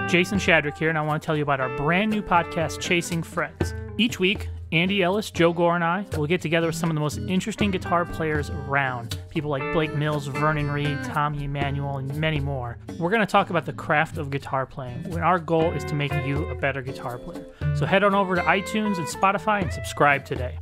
Jason Shadrick here, and I want to tell you about our brand new podcast, Chasing Frets. Each week, Andy Ellis, Joe Gore, and I will get together with some of the most interesting guitar players around. People like Blake Mills, Vernon Reed, Tommy Emmanuel, and many more. We're going to talk about the craft of guitar playing, when our goal is to make you a better guitar player. So head on over to iTunes and Spotify and subscribe today.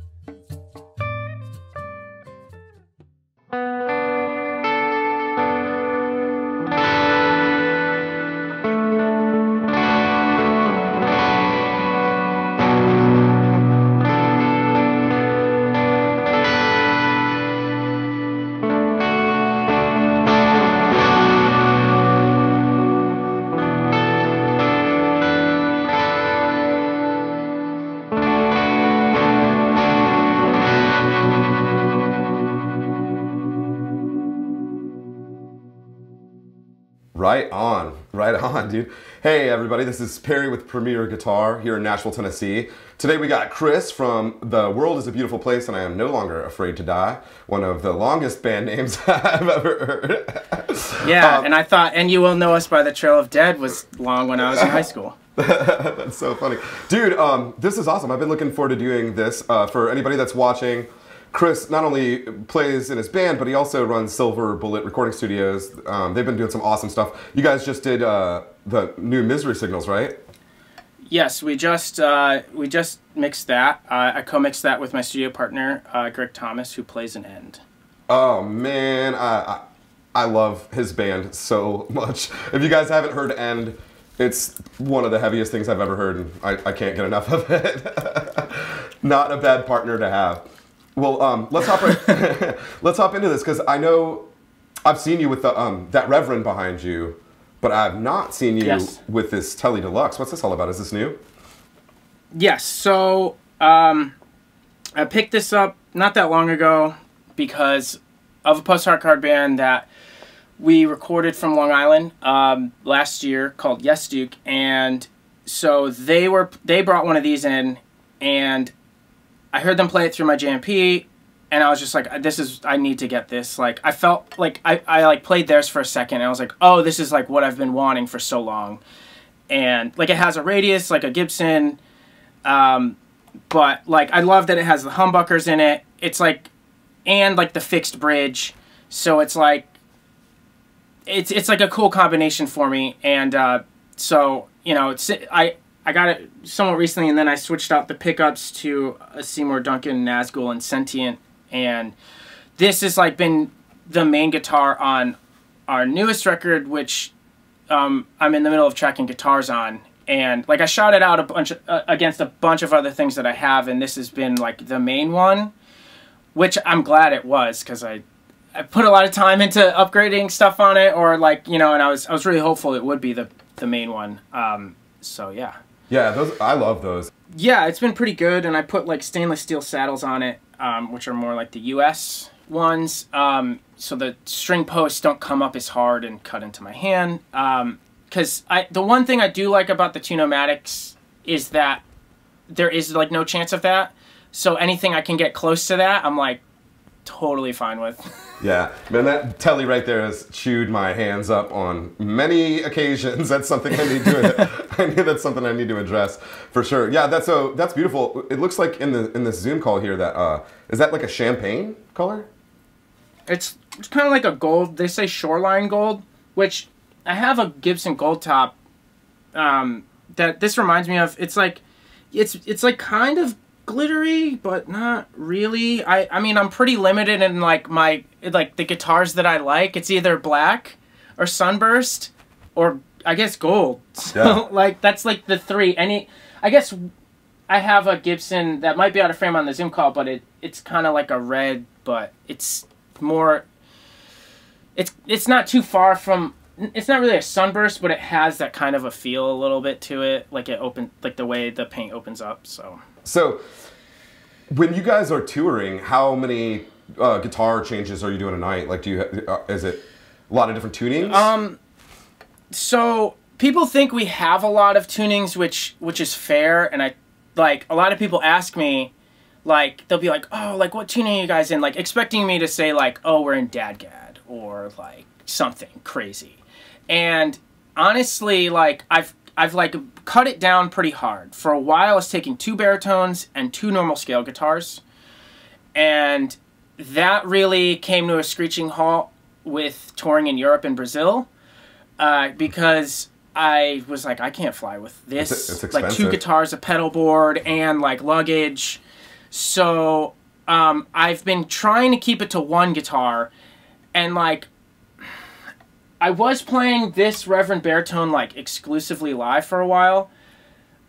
Right on, dude. Hey everybody, this is Perry with Premier Guitar here in Nashville, Tennessee. Today we got Chris from The World is a Beautiful Place and I Am No Longer Afraid to Die, one of the longest band names I've ever heard. Yeah, and I thought, and You Will Know Us by the Trail of Dead was long when I was in high school. That's so funny. Dude, this is awesome. I've been looking forward to doing this. For anybody that's watching, Chris not only plays in his band, but he also runs Silver Bullet Recording Studios. They've been doing some awesome stuff. You guys just did the new Misery Signals, right? Yes, we just mixed that. I co-mixed that with my studio partner, Greg Thomas, who plays an End. Oh man, I love his band so much. If you guys haven't heard End, it's one of the heaviest things I've ever heard, and I can't get enough of it. Not a bad partner to have. Well, let's hop into this, because I know I've seen you with the that Reverend behind you, but I've not seen you with this Tele Deluxe. What's this all about? Is this new? Yes. So I picked this up not that long ago because of a post-hardcore band that we recorded from Long Island last year called Yes Duke, and so they brought one of these in, and I heard them play it through my JMP, and I was just like, I need to get this. Like, I felt like I like played theirs for a second, and I was like, oh, this is like what I've been wanting for so long. And like, it has a radius, like a Gibson, but like, I love that it has the humbuckers in it. It's like, and like the fixed bridge. So it's like, it's like a cool combination for me. And so, you know, I got it somewhat recently, and then I switched out the pickups to a Seymour Duncan, Nazgul, and Sentient, and this has like been the main guitar on our newest record, which I'm in the middle of tracking guitars on, and like I shot it out against a bunch of other things that I have, and this has been like the main one, which I'm glad it was, because I put a lot of time into upgrading stuff on it, or like, you know, and I was really hopeful it would be the main one. So yeah. Yeah, I love those. Yeah, it's been pretty good, and I put like stainless steel saddles on it, which are more like the US ones, so the string posts don't come up as hard and cut into my hand. Because the one thing I do like about the Tune-O-Matics is that there is like no chance of that, so anything I can get close to that, I'm like totally fine with. Yeah, man, that Tele right there has chewed my hands up on many occasions. That's something I need to that's something I need to address for sure. Yeah, that's beautiful. It looks like in this Zoom call here that is that like a champagne color? It's kind of like a gold. They say shoreline gold, which I have a Gibson gold top that this reminds me of. It's like it's like kind of glittery, but not really. I mean, I'm pretty limited in like the guitars that I like. It's either black or sunburst or I guess gold. So yeah. Like that's like the three. I guess I have a Gibson that might be out of frame on the Zoom call, but it's kind of like a red, but it's more. It's not too far from. It's not really a sunburst, but it has that kind of a feel a little bit to it, like like the way the paint opens up. So, when you guys are touring, how many guitar changes are you doing a night? Like, is it a lot of different tunings? So people think we have a lot of tunings, which is fair, and a lot of people ask me, like, they'll be like, oh, like, what tuning are you guys in? Like, expecting me to say, like, oh, we're in Dadgad, or, like, something crazy. And honestly, like, I've like cut it down pretty hard. For a while, I was taking 2 baritones and 2 normal scale guitars, and that really came to a screeching halt with touring in Europe and Brazil, because I was like, I can't fly with this. It's like 2 guitars, a pedal board, and like luggage. So I've been trying to keep it to 1 guitar, and like I was playing this Reverend baritone like exclusively live for a while,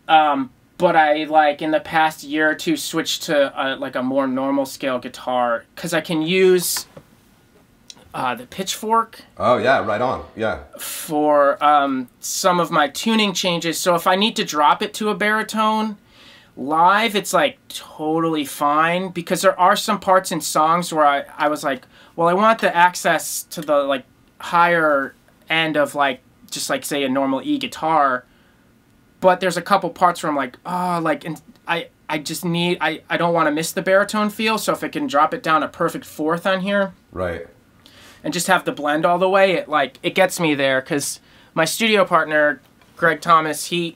but I like in the past year or 2 switched to like a more normal scale guitar because I can use the pitchfork. Oh yeah, right on. Yeah. For some of my tuning changes. So if I need to drop it to a baritone live, it's like totally fine, because there are some parts in songs where I was like, well, I want the access to the like higher end of like just like say a normal E guitar, but there's a couple parts where I'm like, oh, like, and I just need, I don't want to miss the baritone feel, so if it can drop it down a perfect 4th on here, right, and just have the blend all the way, it gets me there. Because my studio partner Greg Thomas, he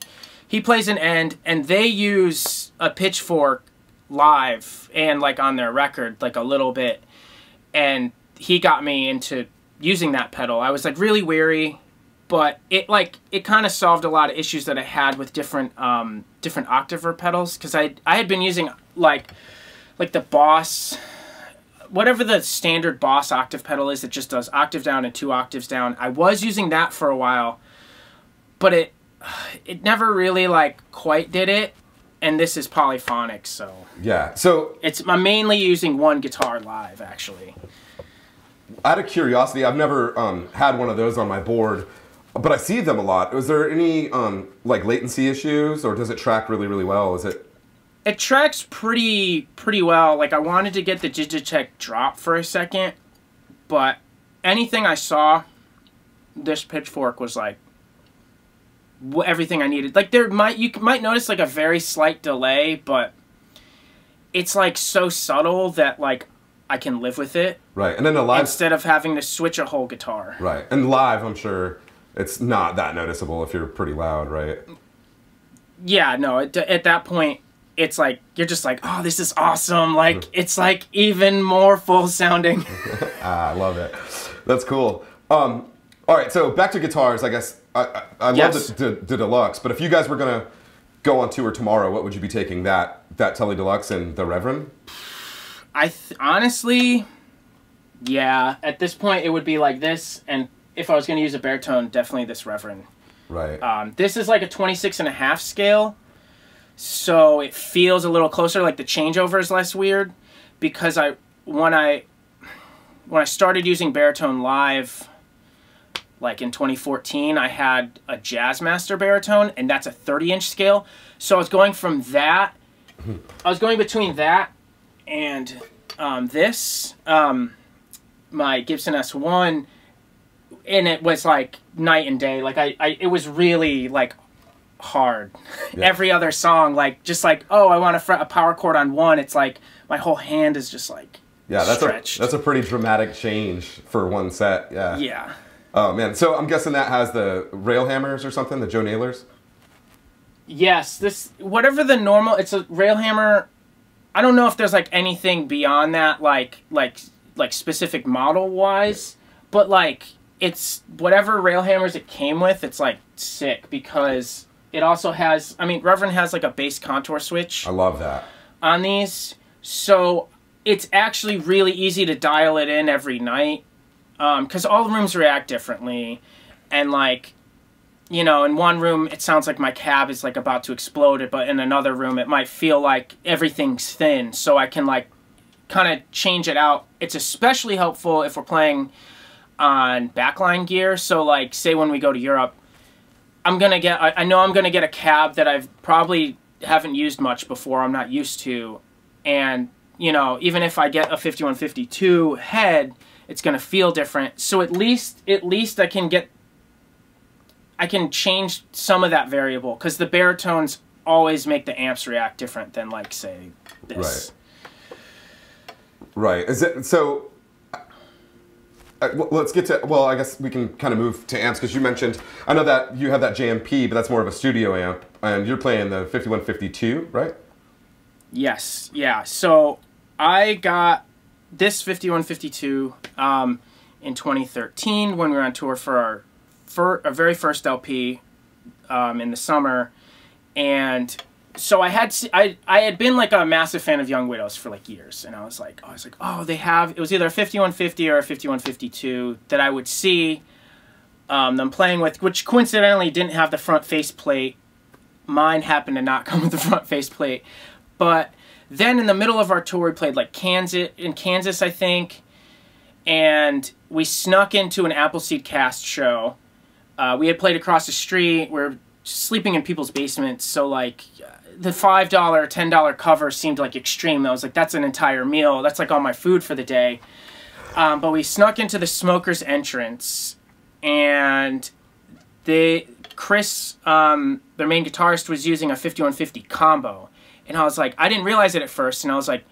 plays an end, and they use a pitchfork live and like on their record like a little bit, and he got me into using that pedal. I was like really weary, but it kind of solved a lot of issues that I had with different octave pedals, because I had been using like the Boss, whatever the standard Boss octave pedal is that just does octave down and 2 octaves down. I was using that for a while, but it never really like quite did it, and this is polyphonic, so yeah. So I'm mainly using 1 guitar live, actually. Out of curiosity, I've never had one of those on my board, but I see them a lot. Was there any like latency issues, or does it track really, really well? Is it? It tracks pretty well. Like I wanted to get the Digitech drop for a second, but anything I saw, this pitchfork was like everything I needed. Like you might notice like a very slight delay, but it's like so subtle that like I can live with it. Right, and then the live, instead of having to switch a whole guitar. Right, and live, I'm sure it's not that noticeable if you're pretty loud, right? Yeah, no. At that point, it's like you're just like, oh, this is awesome. Like it's like even more full sounding. I love it. That's cool. All right, so back to guitars. I guess I love the Deluxe, but if you guys were gonna go on tour tomorrow, what would you be taking? That Tele Deluxe and the Reverend? Honestly, yeah. At this point, it would be like this, and if I was going to use a baritone, definitely this Reverend. Right. This is like a 26.5 scale, so it feels a little closer. Like the changeover is less weird, because when I started using baritone live, like in 2014, I had a Jazzmaster baritone, and that's a 30-inch scale. So I was going from that. I was going between that and this, my Gibson S1, and it was like night and day. Like it was really like hard. Yeah. Every other song, like just like, oh, I want to fret a power chord on 1. It's like my whole hand is just like stretched. That's a pretty dramatic change for 1 set. Yeah. Yeah. Oh man, so I'm guessing that has the rail hammers or something, the Joe Naylors. Yes, whatever the normal. It's a rail hammer. I don't know if there's like anything beyond that, like specific model wise, but like it's whatever rail hammers it came with. It's like sick, because it also has. I mean, Reverend has like a bass contour switch. I love that on these, so it's actually really easy to dial it in every night, because all the rooms react differently, and like, you know, in one room it sounds like my cab is like about to explode, but in another room it might feel like everything's thin, so I can like kind of change it out. It's especially helpful if we're playing on backline gear. So like say when we go to Europe, I know I'm gonna get a cab that I've probably haven't used much before, I'm not used to, and you know, even if I get a 5152 head, it's gonna feel different. So at least I can change some of that variable, because the baritones always make the amps react different than like say this. Right. Is it so? let's get to, well, I guess we can kind of move to amps, because you mentioned, I know that you have that JMP, but that's more of a studio amp, and you're playing the 5152, right? Yes, yeah. So I got this 5152 in 2013 when we were on tour for our very first LP in the summer, and so I had been like a massive fan of Young Widows for like years, and I was like, oh, they have, it was either a 5150 or a 5152 that I would see them playing with, which coincidentally didn't have the front faceplate. Mine happened to not come with the front faceplate, but then in the middle of our tour, we played like Kansas, I think, and we snuck into an Appleseed Cast show. We had played across the street. We're sleeping in people's basements, so like the $5, $10 cover seemed like extreme. I was like, that's an entire meal. That's like all my food for the day. But we snuck into the Smokers entrance, and Chris, their main guitarist, was using a 5150 combo. And I was like, I didn't realize it at first, and I was like,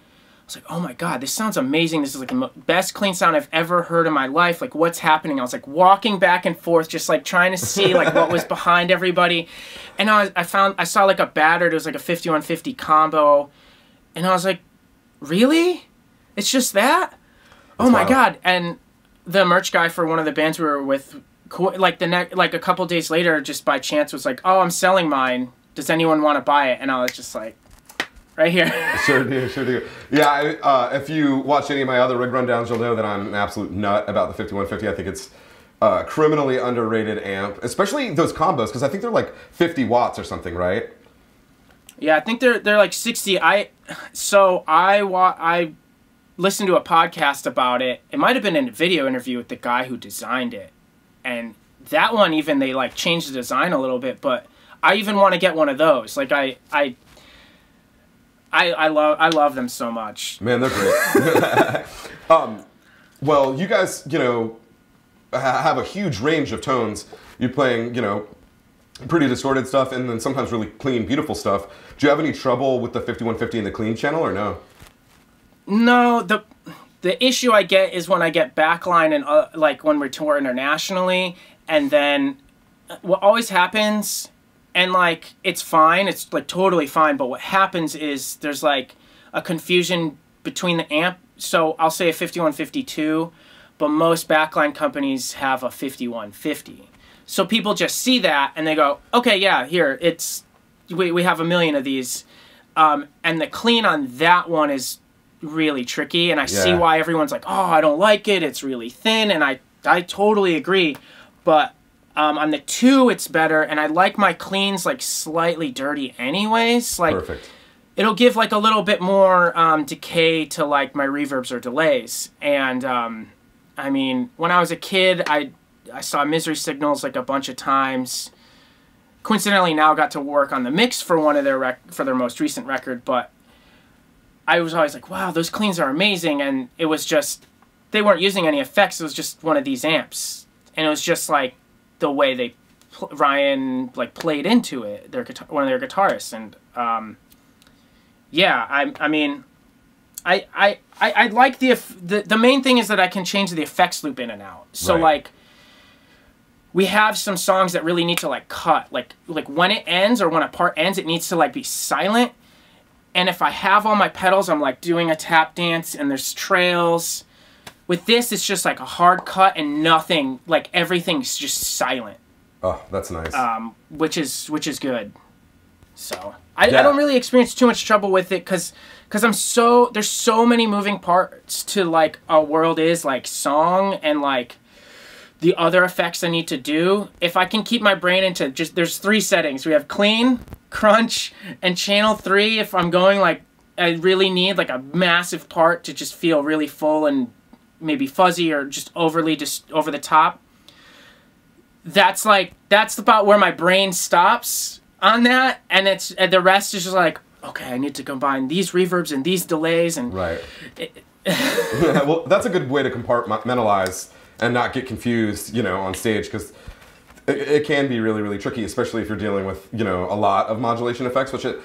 oh my God, this sounds amazing. This is like the best clean sound I've ever heard in my life. Like, what's happening? I was like walking back and forth, just like trying to see like what was behind everybody. And I saw like a battered, it was like a 5150 combo. And I was like, really? It's just that? Oh my God. And the merch guy for one of the bands we were with, like a couple days later, just by chance was like, oh, I'm selling mine. Does anyone want to buy it? And I was just like, right here. Sure do. Yeah, if you watch any of my other rig rundowns, you'll know that I'm an absolute nut about the 5150. I think it's a criminally underrated amp, especially those combos, because I think they're like 50 watts or something, right? Yeah, I think they're like 60. I listened to a podcast about it. It might have been a video interview with the guy who designed it, and that one even they like changed the design a little bit. But I even want to get one of those. Like I love them so much. Man, they're great. Well, you guys, you know, have a huge range of tones. You're playing, you know, pretty distorted stuff, and then sometimes really clean, beautiful stuff. Do you have any trouble with the 5150 in the clean channel, or no? No, the issue I get is when I get backline and like when we tour internationally, and then what always happens. And, like, it's fine. It's, like, totally fine. But what happens is there's, like, a confusion between the amp. So I'll say a 5152, but most backline companies have a 5150. So people just see that, and they go, okay, yeah, here, we have a million of these. And the clean on that one is really tricky. And I see why everyone's like, oh, I don't like it. It's really thin. And I totally agree. But on the 2, it's better, and I like my cleans like slightly dirty anyways. Like, perfect. It'll give like a little bit more decay to like my reverbs or delays. And I mean, when I was a kid, I saw Misery Signals like a bunch of times. Coincidentally, now got to work on the mix for one of their for their most recent record, but I was always like, wow, those cleans are amazing. And it was just, they weren't using any effects. It was just one of these amps, and it was just like the way Ryan like played into it, one of their guitarists. And yeah, I mean, I like the main thing is that I can change the effects loop in and out. So like, we have some songs that really need to like cut, like when it ends or when a part ends, it needs to like be silent. And if I have all my pedals, I'm like doing a tap dance and there's trails. With this, it's just like a hard cut and nothing, like everything's just silent. Oh, that's nice. Which is good. So I don't really experience too much trouble with it because there's so many moving parts to like a world is like song and like the other effects I need to do. If I can keep my brain into just, there's 3 settings. We have clean, crunch, and channel 3. If I'm going like, I really need like a massive part to just feel really full and maybe fuzzy or just overly just over the top. That's about where my brain stops on that, and the rest is just like, okay, I need to combine these reverbs and these delays and right. Yeah, well, that's a good way to compartmentalize and not get confused, you know, on stage, because it can be really, really tricky, especially if you're dealing with, you know, a lot of modulation effects, which you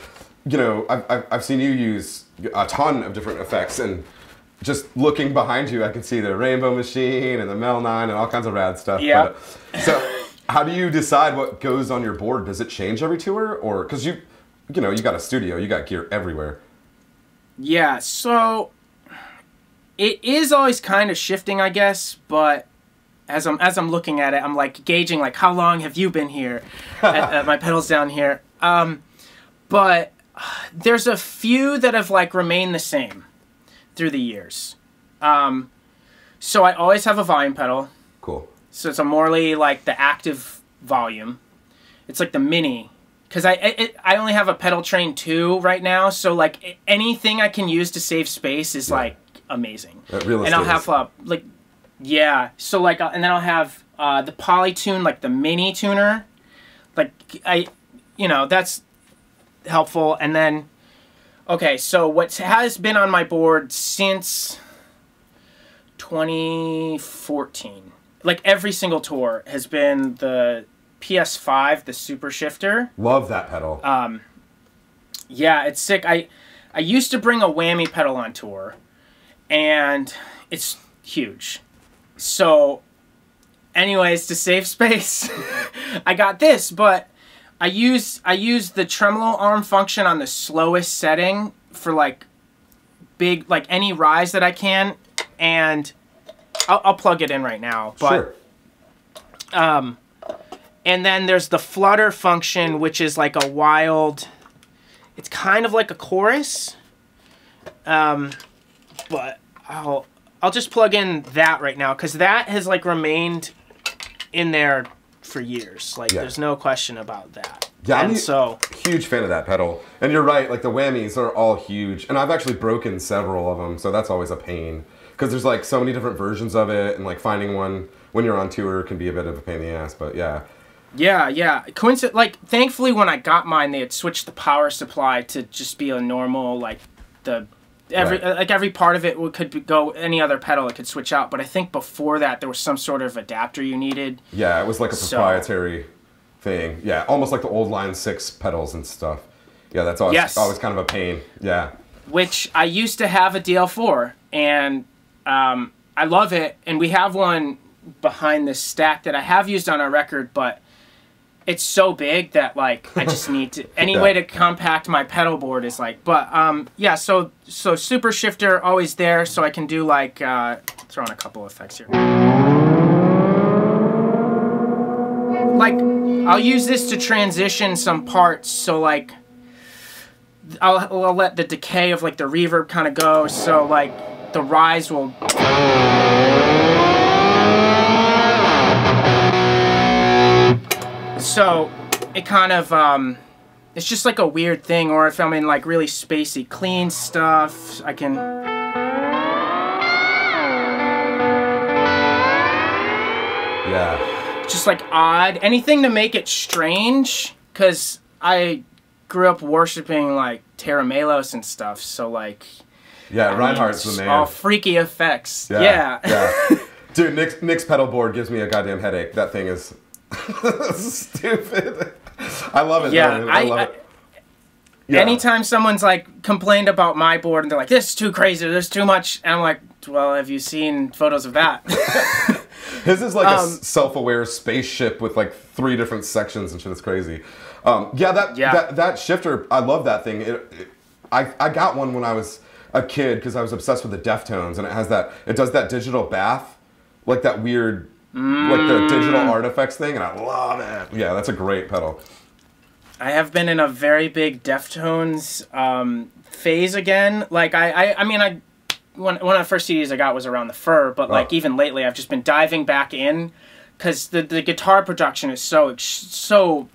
know, I've seen you use a ton of different effects, and just looking behind you, I can see the Rainbow Machine and the Mel 9 and all kinds of rad stuff. Yeah. So how do you decide what goes on your board? Does it change every tour? Or, because you know, you got a studio, you got gear everywhere. Yeah, so it is always kind of shifting, I guess, but as I'm looking at it, I'm like gauging like how long have you been here at my pedals down here. But there's a few that have like remained the same through the years. So I always have a volume pedal. Cool. So it's a Morley, like the active volume. It's like the mini. Because I only have a pedal train 2 right now, so like anything I can use to save space is like amazing. And I'll have like, yeah. So like, and then I'll have the Polytune, like the mini tuner. Like you know, that's helpful. And then, okay, so what has been on my board since 2014, like every single tour, has been the PS5, the Super Shifter. Love that pedal. Yeah, it's sick. I used to bring a whammy pedal on tour, and it's huge. So, anyways, to save space, I got this, but I use the tremolo arm function on the slowest setting for like big, like any rise that I can, and I'll plug it in right now. But, sure. And then there's the flutter function, which is like a wild, it's kind of like a chorus. But I'll just plug in that right now, because that has like remained in there for years. Like there's no question about that. Yeah, I'm a huge fan of that pedal. And you're right, like the whammies are all huge. And I've actually broken several of them, so that's always a pain. Because there's like so many different versions of it, and like finding one when you're on tour can be a bit of a pain in the ass, but yeah. Yeah. Like, thankfully, when I got mine, they had switched the power supply to just be a normal, like, every part of it could go any other pedal. It could switch out. But I think before that, there was some sort of adapter you needed. Yeah, it was like a proprietary thing. Yeah, almost like the old Line 6 pedals and stuff. Yeah, that's always, always kind of a pain. Yeah. Which I used to have a DL4, and I love it. And we have one behind this stack that I have used on our record, but it's so big that like I just need to any way to compact my pedal board is like, but yeah, so Super Shifter always there, so I can do like throw in a couple effects here. Like I'll use this to transition some parts, so like I'll let the decay of like the reverb kind of go, so like the rise will so it kind of, it's just like a weird thing, or if I'm in like really spacey, clean stuff, I can... Yeah. Just like odd. Anything to make it strange, because I grew up worshiping like Terra Melos and stuff, so like... Yeah, Reinhardt's the man. All freaky effects. Yeah. Dude, Nick's pedal board gives me a goddamn headache. That thing is... stupid. I love it. Yeah, I love it. Yeah. Anytime someone's like complained about my board and they're like, "This is too crazy. There's too much," and I'm like, "Well, have you seen photos of that?" His is like a self-aware spaceship with like 3 different sections and shit. It's crazy. That shifter, I love that thing. I got one when I was a kid because I was obsessed with the Deftones, and it does that digital bath, like that weird. Like the digital artifacts thing, and I love it. Yeah, that's a great pedal. I have been in a very big Deftones phase again. Like I mean, one of the first CDs I got was around the Fur, but like even lately, I've just been diving back in because the guitar production is so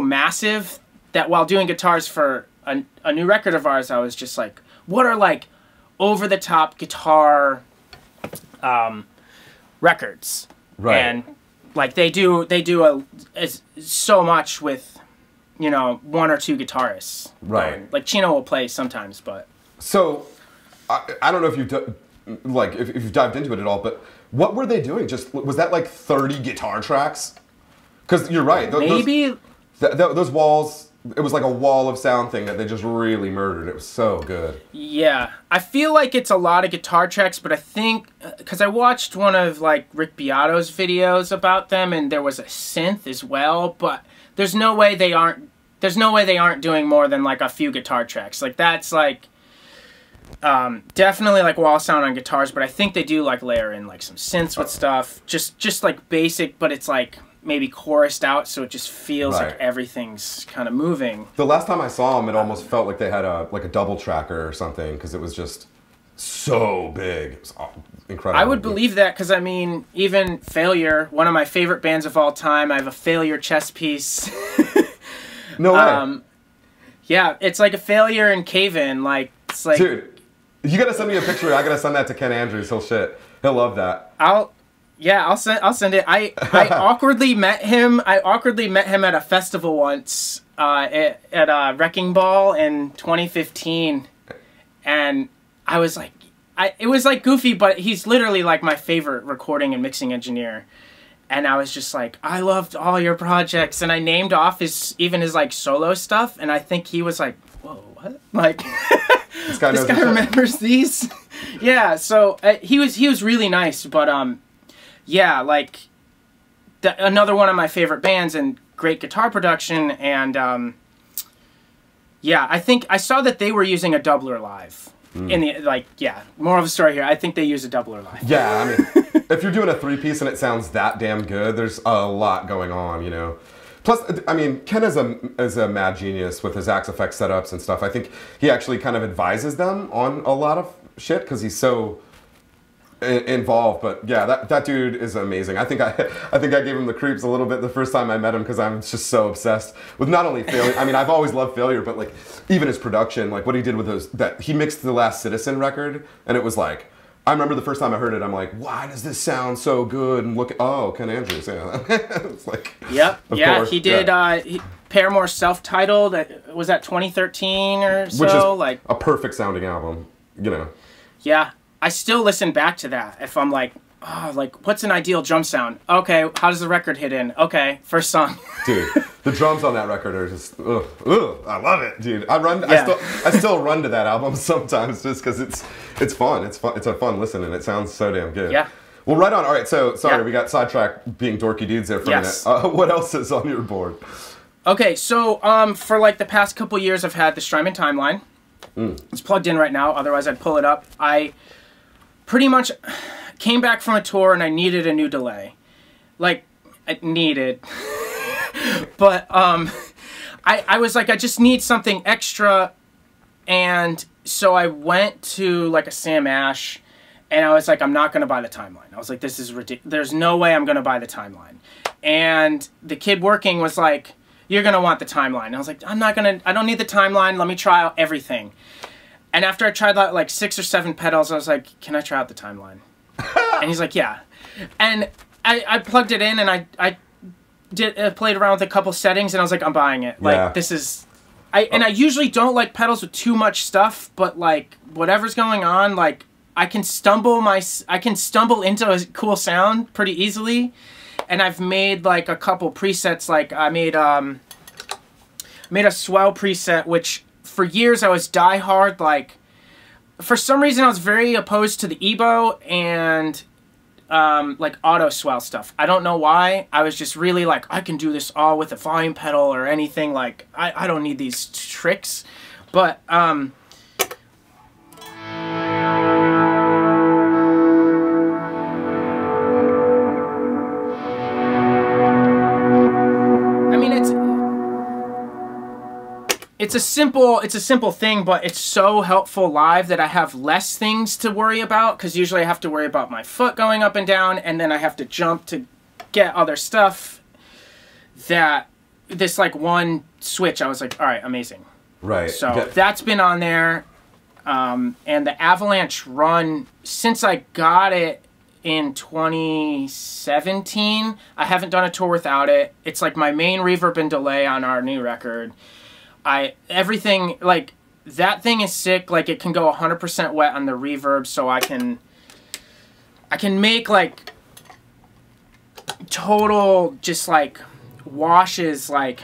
massive that while doing guitars for a new record of ours, I was just like, what are like over the top guitar records, right? And like they do so much with, you know, 1 or 2 guitarists, right? Like Chino will play sometimes, but so I don't know if if you've dived into it at all, but what were they doing? Just was that like 30 guitar tracks? Because you're right, those walls it was like a wall of sound thing that they just really murdered. It was so good. Yeah, I feel like it's a lot of guitar tracks, but I think because I watched one of like Rick Beato's videos about them, and there was a synth as well. But there's no way they aren't. There's no way they aren't doing more than like a few guitar tracks. Like that's like definitely like wall sound on guitars, but I think they do like layer in like some synths with stuff. Just like basic, but it's like maybe chorused out, so it just feels like everything's kind of moving. The last time I saw them, it almost felt like they had a double tracker or something, because it was just so big. It was incredible. I would believe that, because I mean, even Failure, one of my favorite bands of all time, I have a Failure chess piece. No way. Yeah, it's like a Failure and Cave In. Like, it's like, dude, you gotta send me a picture. I gotta send that to Ken Andrews. He'll love that. I'll send it. I awkwardly met him. I awkwardly met him at a festival once at a Wrecking Ball in 2015, and I was like, it was like goofy, but he's literally like my favorite recording and mixing engineer, and I was just like, I loved all your projects, and I named off even his like solo stuff, and I think he was like, whoa, what? Like, this guy remembers these. Yeah, so he was really nice, but yeah, like, another one of my favorite bands and great guitar production, and yeah, I think I saw that they were using a doubler live. In the, like, yeah, more of a story here. I think they use a doubler live. Yeah, I mean, if you're doing a 3-piece and it sounds that damn good, there's a lot going on, you know. Plus, I mean, Ken is a mad genius with his Axe Effect setups and stuff. I think he actually kind of advises them on a lot of shit because he's so involved. But yeah, that dude is amazing. I think I gave him the creeps a little bit the first time I met him, because I'm just so obsessed with not only Failure. I mean, I've always loved Failure, but like even his production, like what he did with those, that he mixed the Last Citizen record, and it was like, I remember the first time I heard it, I'm like, why does this sound so good? And look at, oh, Ken Andrews, yeah. It's like, yep, yeah, course. He did. Yeah. Paramore self-titled. Was that 2013 or so? Which is like a perfect sounding album, you know. Yeah. I still listen back to that if I'm like, oh, like, what's an ideal drum sound? Okay, how does the record hit in? Okay, first song. Dude, the drums on that record are just, ugh, I love it, dude. I still run to that album sometimes just because it's fun. It's fun. It's a fun listen, and it sounds so damn good. Yeah. Well, right on. All right, so sorry, we got sidetracked being dorky dudes there for a minute. What else is on your board? Okay, so for like the past couple years, I've had the Strymon Timeline. It's plugged in right now. Otherwise, I'd pull it up. I pretty much came back from a tour and I needed a new delay. Like, I needed. But I was like, I just need something extra. And so I went to like a Sam Ash, and I was like, I'm not going to buy the Timeline. I was like, this is ridiculous. There's no way I'm going to buy the Timeline. And the kid working was like, you're going to want the Timeline. And I was like, I don't need the Timeline. Let me try out everything. And after I tried out like 6 or 7 pedals, I was like, can I try out the Timeline? And he's like, yeah. And I plugged it in, and I played around with a couple settings, and I was like, I'm buying it. Like, this is... And I usually don't like pedals with too much stuff, but like, whatever's going on, like, I can stumble into a cool sound pretty easily. And I've made like a couple presets. Like I made a swell preset, which for years I was diehard. Like for some reason I was very opposed to the EBO and like auto swell stuff. I don't know why. I was just really like, I can do this all with a volume pedal or anything. Like I don't need these tricks. But it's a simple thing, but it's so helpful live that I have less things to worry about, because usually I have to worry about my foot going up and down, and then I have to jump to get other stuff. That this like one switch, I was like, all right, amazing. Right. So that's been on there, and the Avalanche run, since I got it in 2017, I haven't done a tour without it. It's like my main reverb and delay on our new record. Everything, like, that thing is sick. Like, it can go 100% wet on the reverb, so I can make, like, total, just, like, washes, like...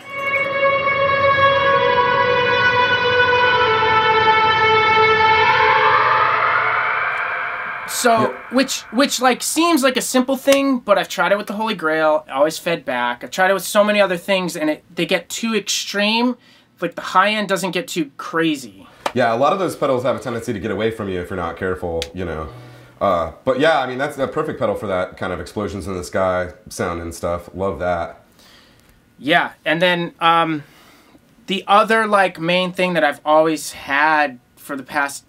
So, which like seems like a simple thing, but I've tried it with the Holy Grail. It always fed back. I've tried it with so many other things, and they get too extreme. Like the high end doesn't get too crazy. Yeah, a lot of those pedals have a tendency to get away from you if you're not careful, you know. But yeah, I mean, that's a perfect pedal for that kind of explosions in the sky sound and stuff. Love that. Yeah, and then the other like main thing that I've always had for the past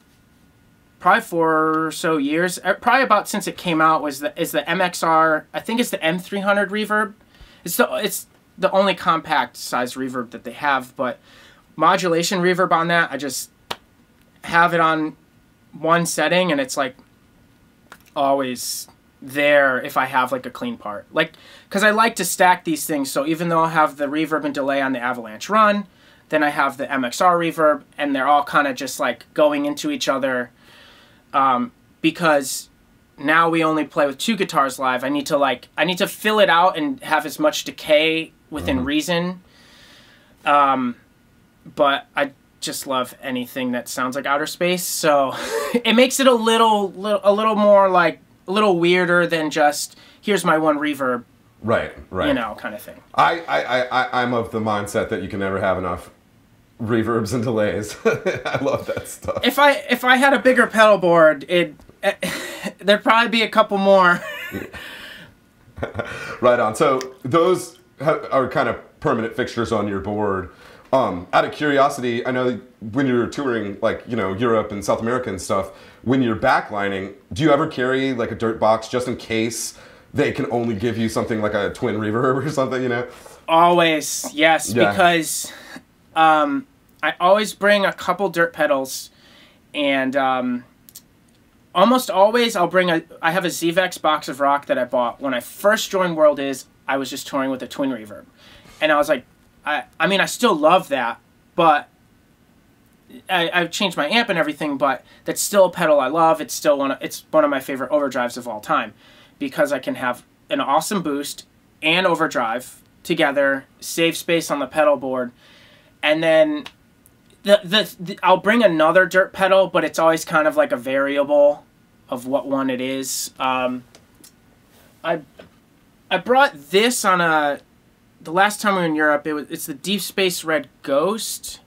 probably 4 or so years, probably about since it came out, is the MXR. I think it's the M300 reverb. It's the only compact size reverb that they have, but modulation reverb on that, I just have it on one setting, and it's like always there if I have like a clean part. Like, because I like to stack these things, so even though I have the reverb and delay on the Avalanche Run, then I have the MXR reverb, and they're all kind of just like going into each other, because now we only play with 2 guitars live. I need to fill it out and have as much decay within reason. But I just love anything that sounds like outer space, so it makes it a little more like a little weirder than just here's my one reverb, right, you know, kind of thing. I'm of the mindset that you can never have enough reverbs and delays. I love that stuff. If I had a bigger pedal board, there'd probably be a couple more. Right on. So those are kind of permanent fixtures on your board. Out of curiosity, I know when you're touring, like, you know, Europe and South America and stuff, when you're backlining, do you ever carry like a dirt box just in case they can only give you something like a twin reverb or something, you know? Always, yes, yeah. Because I always bring a couple dirt pedals, and almost always I'll bring I have a ZVEX box of rock that I bought when I first joined World Is. I was just touring with a twin reverb, and I was like, I mean, I still love that, but I've changed my amp and everything, but that's still a pedal I love. It's still it's one of my favorite overdrives of all time, because I can have an awesome boost and overdrive together, save space on the pedal board, and then I'll bring another dirt pedal, but it's always kind of like a variable of what one it is. I brought this on the last time we were in Europe. It's the Deep Space Red Ghost.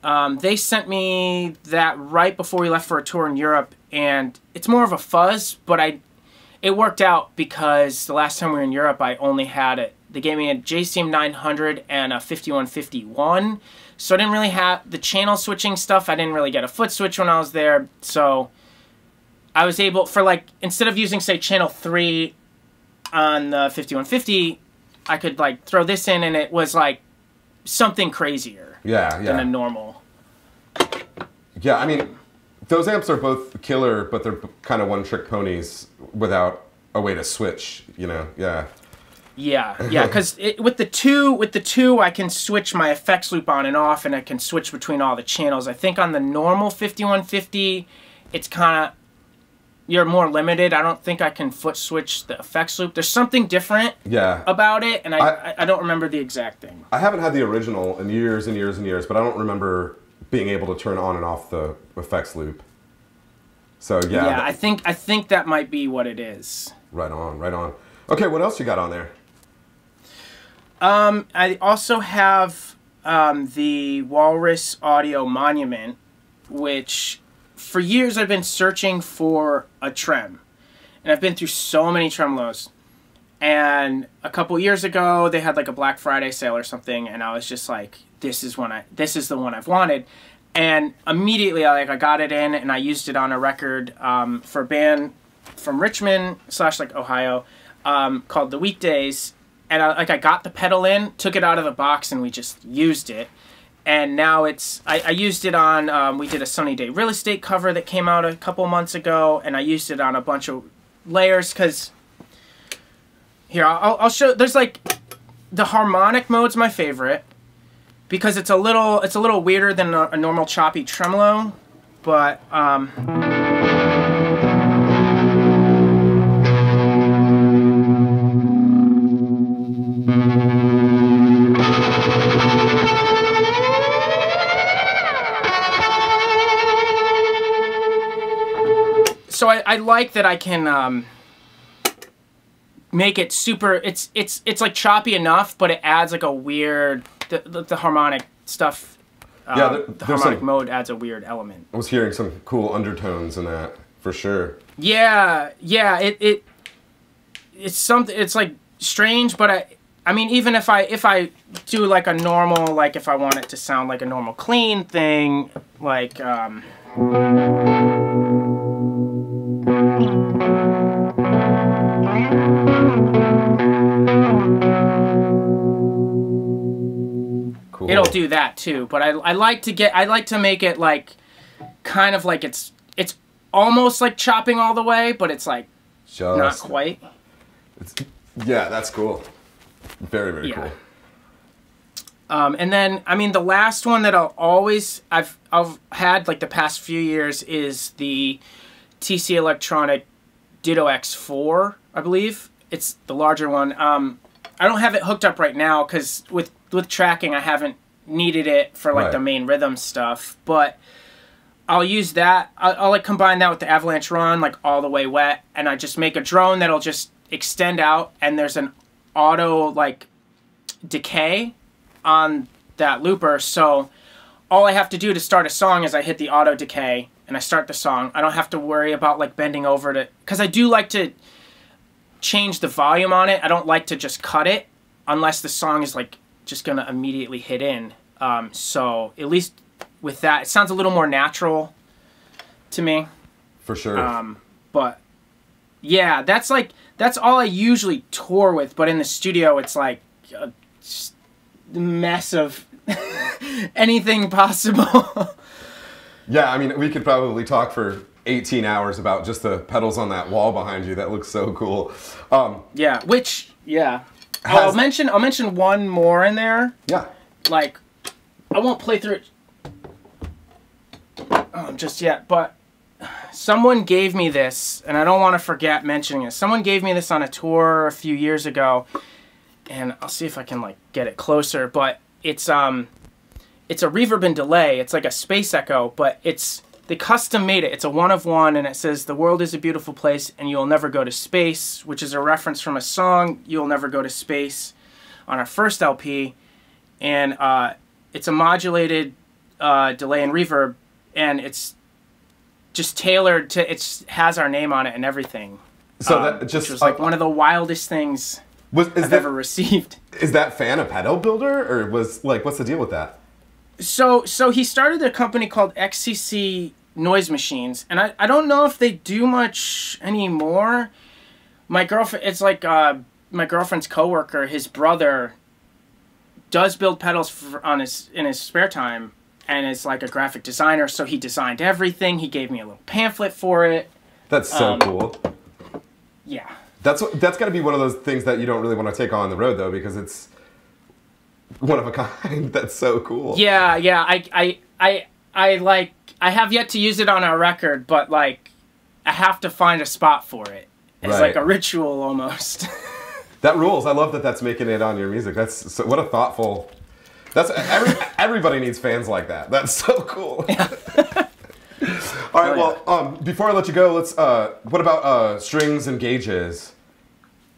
They sent me that right before we left for a tour in Europe, and it's more of a fuzz, but it worked out because the last time we were in Europe, I only had it. They gave me a JCM 900 and a 5151, so I didn't really have the channel switching stuff. I didn't really get a foot switch when I was there, so I was able, for like, instead of using, say, channel 3 on the 5150, I could like throw this in, and it was like something crazier than a normal. Yeah, I mean, those amps are both killer, but they're kind of one-trick ponies without a way to switch, you know? Yeah. Yeah, because with the two, I can switch my effects loop on and off, and I can switch between all the channels. I think on the normal 5150, it's kind of, you're more limited. I don't think I can foot switch the effects loop. There's something different about it, and I don't remember the exact thing. I haven't had the original in years and years and years, but I don't remember being able to turn on and off the effects loop. So yeah. Yeah, I think that might be what it is. Right on, right on. Okay, what else you got on there? I also have the Walrus Audio Monument, which for years I've been searching for a trem, and I've been through so many tremolos. And a couple years ago, they had like a Black Friday sale or something, and I was just like, this is the one I've wanted. And immediately, I got it in, and I used it on a record for a band from Richmond / like Ohio called The Weekdays. And I got the pedal in, took it out of the box, and we just used it. And now I used it on, we did a Sunny Day Real Estate cover that came out a couple months ago, and I used it on a bunch of layers, because, here, I'll show, there's like, the harmonic mode's my favorite, because it's a little weirder than a normal choppy tremolo, but, so I like that I can make it super. It's like choppy enough, but it adds like a weird the harmonic stuff. The harmonic mode adds a weird element. I was hearing some cool undertones in that for sure. Yeah. It's something. It's like strange, but I mean, even if I do like a normal, like if I want it to sound like a normal clean thing, like cool. It'll do that too. But I like to make it like kind of like it's almost like chopping all the way, but it's like not quite. Yeah, that's cool. Very, very cool. And then, I mean, the last one that I've had like the past few years is the TC Electronic Ditto X4, I believe. It's the larger one. I don't have it hooked up right now because with tracking, I haven't needed it for like the main rhythm stuff. But I'll use that. I'll like combine that with the Avalanche Run, like all the way wet, and I just make a drone that'll just extend out, and there's an auto like decay on that looper, so all I have to do to start a song is I hit the auto decay and I start the song. I don't have to worry about like bending over to, because I do like to change the volume on it. I don't like to just cut it unless the song is like just gonna immediately hit in. So at least with that, it sounds a little more natural to me. For sure. But yeah, that's all I usually tour with, but in the studio it's like a mess of anything possible. Yeah, I mean, we could probably talk for 18 hours about just the pedals on that wall behind you. That looks so cool. Yeah, I'll mention one more in there. Yeah. Like, I won't play through it just yet, but someone gave me this, and I don't want to forget mentioning it. Someone gave me this on a tour a few years ago, and I'll see if I can like get it closer. But it's a reverb and delay. It's like a space echo, but they custom made it. It's a 1 of 1, and it says "The world is a beautiful place, and you'll never go to space," which is a reference from a song "You'll Never Go to Space" on our first LP, and it's a modulated delay and reverb, and it's just tailored to, it has our name on it and everything. So that just which was like one of the wildest things I've ever received. Is that fan a pedal builder, or what's the deal with that? So he started a company called XCC Noise Machines, and I don't know if they do much anymore. My girlfriend, it's like my girlfriend's coworker, his brother does build pedals in his spare time. And is like a graphic designer, so he designed everything. He gave me a little pamphlet for it. That's so cool. Yeah. That's got to be one of those things that you don't really want to take on the road, though, because it's one of a kind. That's so cool. Yeah. I have yet to use it on our record, but like I have to find a spot for it. It's like a ritual almost. That rules. I love that that's making it on your music. What a thoughtful. That's everybody needs fans like that. That's so cool. Yeah. All right. Well, before I let you go, let's. What about strings and gauges?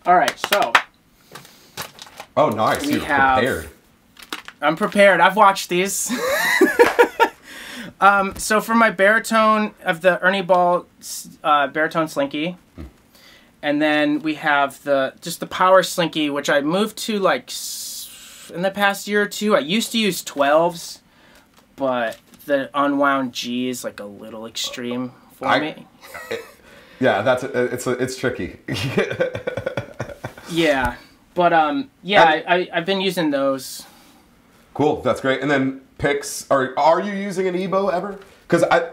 All right. So. Oh, nice. You're prepared. I'm prepared. I've watched these. So for my baritone of the Ernie Ball baritone slinky, and then we have the power slinky, which I moved to like. In the past year or two, I used to use 12s, but the unwound G is like a little extreme for me. Yeah, it's tricky. Yeah, but I've been using those. Cool, that's great. And then picks. Are you using an EBO ever? Because I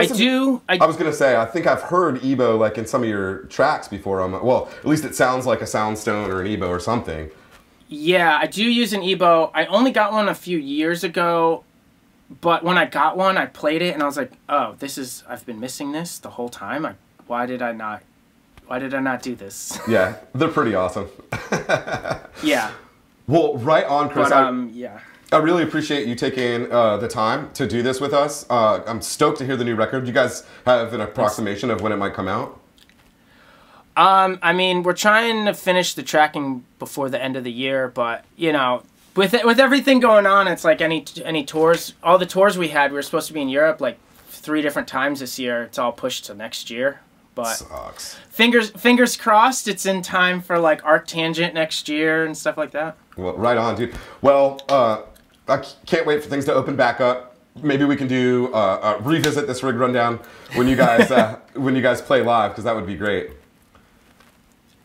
do. I was gonna say I think I've heard EBO like in some of your tracks before. Well, at least it sounds like a Soundstone or an EBO or something. Yeah, I do use an EBO. I only got one a few years ago, but when I got one, I played it and I was like, "Oh, I've been missing this the whole time. Why did I not do this?" Yeah, they're pretty awesome. Yeah. Well, right on, Chris. But, yeah. I really appreciate you taking the time to do this with us. I'm stoked to hear the new record. You guys have an approximation of when it might come out? I mean, we're trying to finish the tracking before the end of the year, but you know, with everything going on, it's like any tours. All the tours we had, we were supposed to be in Europe like 3 different times this year. It's all pushed to next year. But sucks. Fingers crossed, it's in time for like Arctangent next year and stuff like that. Well, right on, dude. Well, I can't wait for things to open back up. Maybe we can do revisit this rig rundown when you guys play live, because that would be great.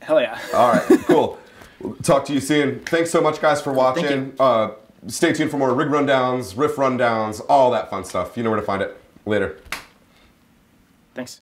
Hell yeah. All right, cool. Talk to you soon. Thanks so much, guys, for watching. Stay tuned for more rig rundowns, riff rundowns, all that fun stuff. You know where to find it. Later. Thanks.